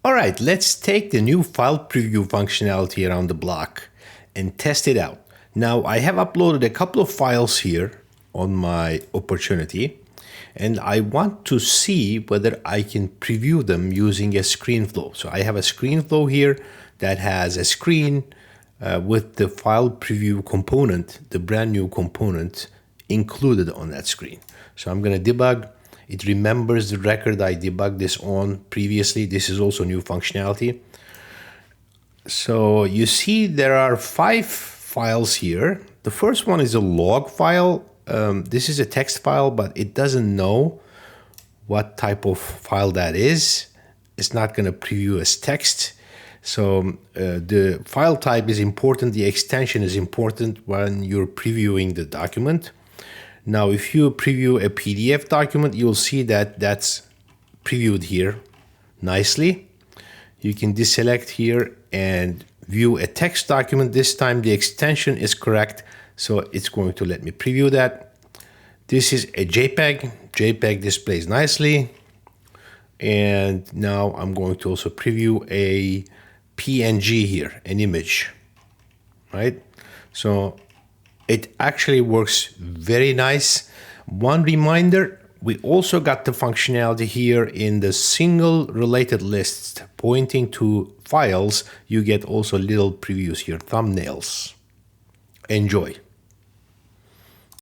All right, let's take the new file preview functionality around the block and test it out. Now, I have uploaded a couple of files here on my opportunity, and I want to see whether I can preview them using a screen flow. So I have a screen flow here that has a screen with the file preview component, the brand new component included on that screen. So I'm going to debug. It remembers the record I debugged this on previously. This is also new functionality. So you see there are 5 files here. The first one is a log file. This is a text file, but it doesn't know what type of file that is. It's not going to preview as text. So the file type is important. The extension is important when you're previewing the document. Now, if you preview a PDF document, you'll see that that's previewed here nicely. You can deselect here and view a text document. This time the extension is correct, so it's going to let me preview that. This is a JPEG. JPEG displays nicely. And now I'm going to also preview a PNG here, an image, right? So it actually works very nice. One reminder, we also got the functionality here in the single related list pointing to files. You get also little previews here, thumbnails. Enjoy.